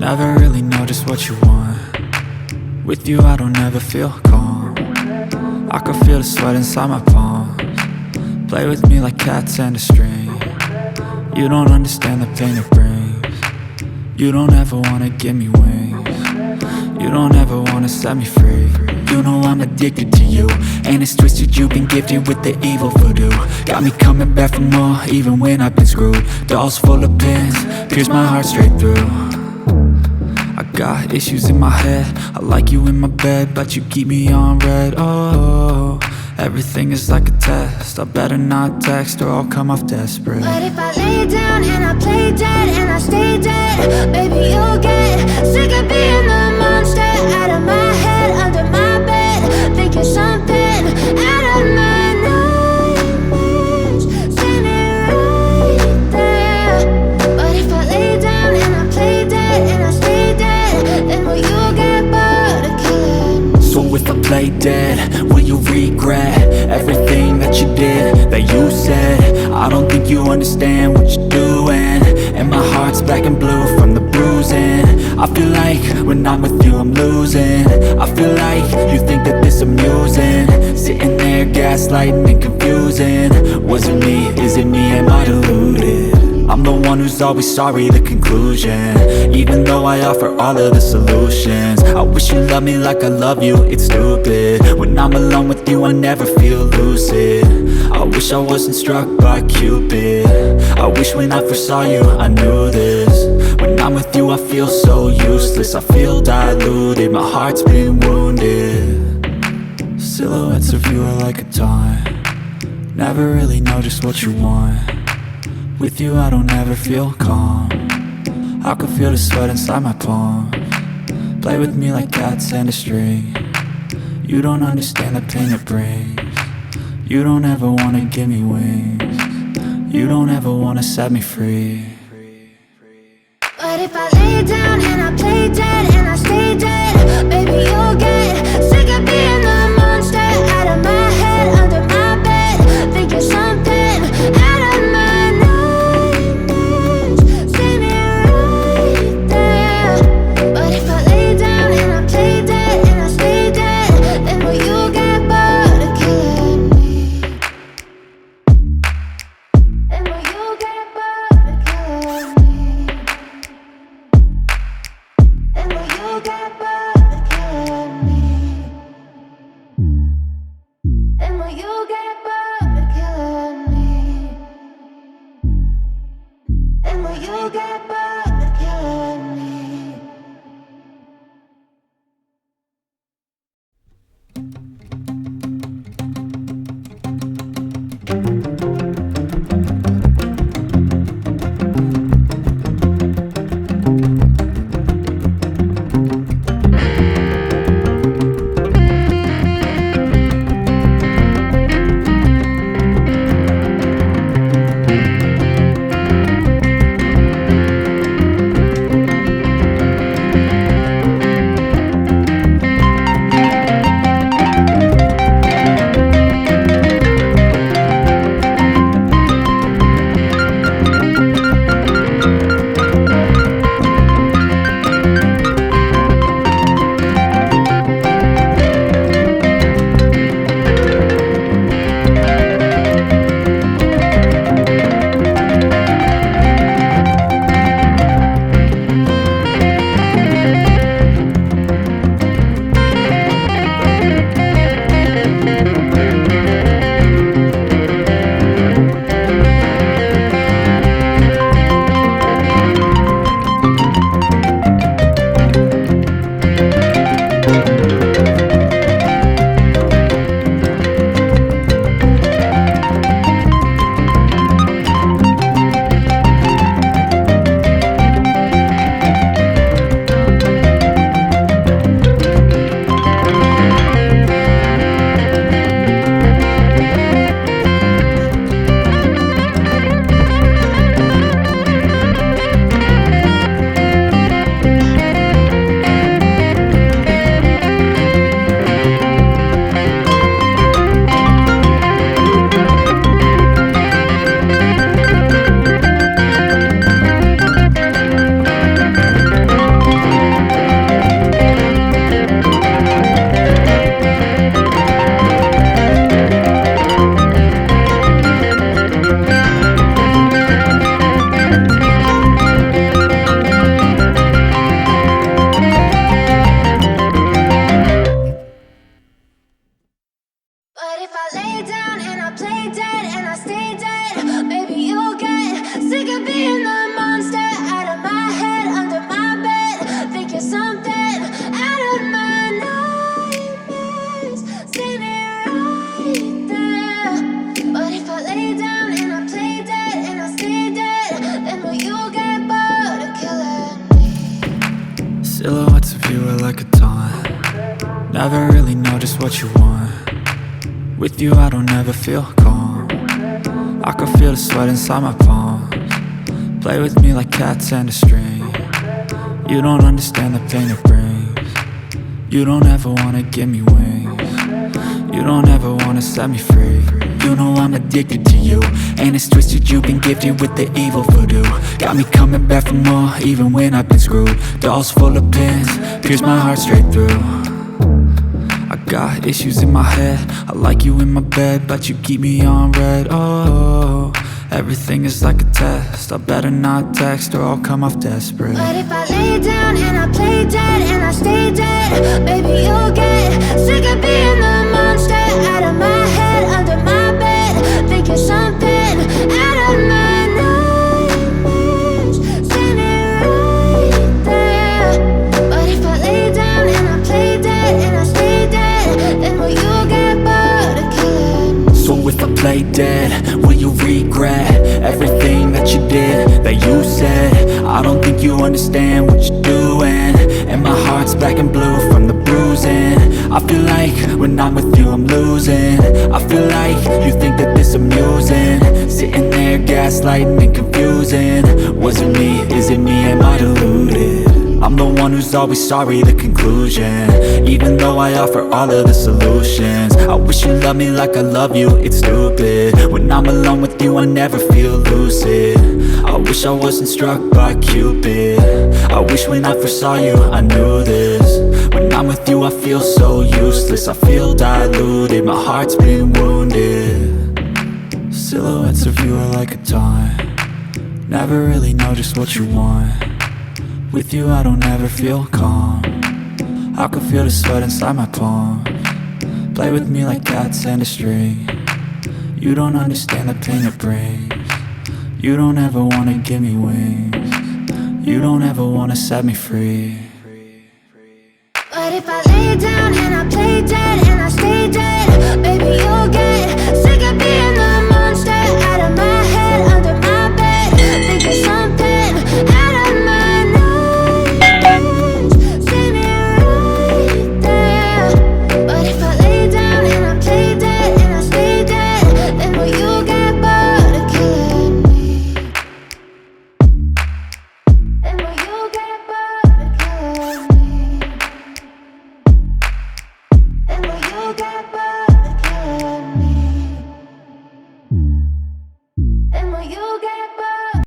Never really know just what you want. With you I don't ever feel calm. I can feel the sweat inside my palms. Play with me like cats and a string. You don't understand the pain it brings. You don't ever wanna give me wings. You don't ever wanna set me free. You know I'm addicted to you, and it's twisted, you've been gifted with the evil voodoo. Got me coming back for more, even when I've been screwed. Dolls full of pins, pierce my heart straight through. I got issues in my head, I like you in my bed, but you keep me on red. Oh, everything is like a test, I better not text or I'll come off desperate. But if I lay down and I play dead and I stay dead, baby you'll get sick of being the monster out of my head, under my bed, thinking something out of my nightmares, standing right there. But if I lay down and I play dead and I stay dead, then will you get bored of killing me? So if I play dead, will you regret everything that you did, that you said? I don't think you understand what you're doing, and my heart's black and blue from the bruising. I feel like when I'm with you I'm losing. I feel like you think that this amusing, sitting there gaslighting and confusing. Was it me? Is it me? Am I deluded? I'm the one who's always sorry, the conclusion, even though I offer all of the solutions. I wish you loved me like I love you, it's stupid. When I'm alone with you I never feel lucid. I wish I wasn't struck by Cupid. I wish when I first saw you I knew this. When I'm with you I feel so useless, I feel diluted, my heart's been wounded. Silhouettes of you are like a taunt. Never really know just what you want. With you I don't ever feel calm. I can feel the sweat inside my palms. Play with me like cats and a string. You don't understand the pain it brings. You don't ever wanna give me wings. You don't ever wanna set me free. But if I lay down and I play dead and I stay dead, baby you'll get sick of being the monster out of my head, under my bed, thinking something out of my nightmares, standing right there. But if I lay down and I play dead and I stay dead, then will you get bored of killing me? Then will you get bored of killing me? And will you get bored of killing me? lay down and I play dead and I stay dead, baby, you'll get sick of being the monster out of my head, under my bed. Think you're something out of my nightmares, standing right there. But if I lay down and I play dead and I stay dead, then will you get bored of killing me? Silhouettes of you are like a taunt. Never really know just what you want. With you I don't ever feel calm. I can feel the sweat inside my palms. Play with me like cats and a string. You don't understand the pain it brings. You don't ever wanna give me wings. You don't ever wanna set me free. You know I'm addicted to you, and it's twisted, you've been gifted with the evil voodoo. Got me coming back for more, even when I've been screwed. Dolls full of pins, pierce my heart straight through. I got issues in my head, I like you in my bed, but you keep me on red. Oh, everything is like a test, I better not text or I'll come off desperate. But if I lay down and I play dead and I stay dead, baby, you'll get sick of being the monster out of my head, under my bed. Think you're something out of my nightmares, standing right there. But if I lay down and I play dead and I stay dead, then will you get bored of killing me? So if I play dead, will you regret everything that you did, that you said? I don't think you understand what you're doing, and my heart's black and blue from the bruising. I feel like when I'm with you I'm losing. I feel like you think that this amusing, sitting there gaslighting and confusing. Was it me? Is it me? Am I deluded? I'm the one who's always sorry, the conclusion, even though I offer all of the solutions. I wish you loved me like I love you, it's stupid. When I'm alone with you I never feel lucid. I wish I wasn't struck by Cupid. I wish when I first saw you I knew this. When I'm with you I feel so useless, I feel diluted, my heart's been wounded. Silhouettes of you are like a taunt. Never really know just what you want. With you I don't ever feel calm. I can feel the sweat inside my palms. Play with me like cats and a string. You don't understand the pain it brings. You don't ever wanna give me wings. You don't ever wanna set me free. But if I lay down and I play dead and I stay dead, baby, you'll get